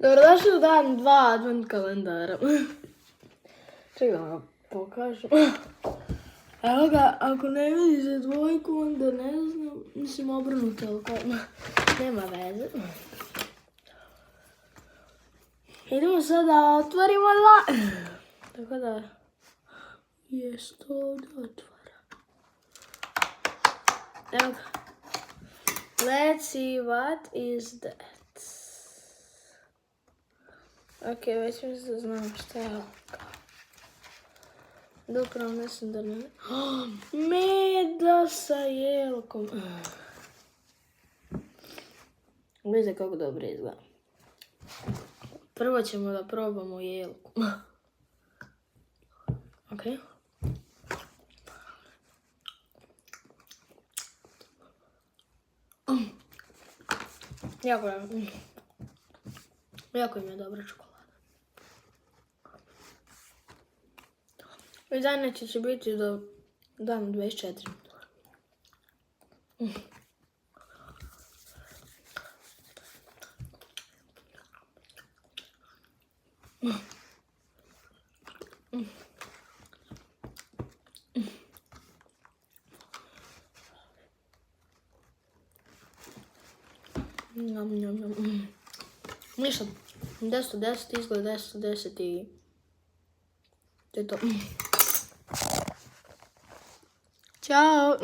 Dobrodošli u dan 2 advent kalendara. Čekaj da vam ga pokažem. Evo ga, ako ne vidite dvojku, onda ne znam, mislim obrnuto, ali kao, nema veze. Idemo sad da otvorimo Tako da, jest ovdje otvara. Evo ga. Let's see what is that. Ok, već mislim da znam šta je ovo. Dok nam mislim da ne... Meda sa jelkom. Vidite kako dobro izgleda. Prvo ćemo da probamo jelku. Ok. Jako im je dobra čokolada. I danas će biti do dan 24. Ništa, 10 od 10, izgled 10 od 10 i to je to. Ćao!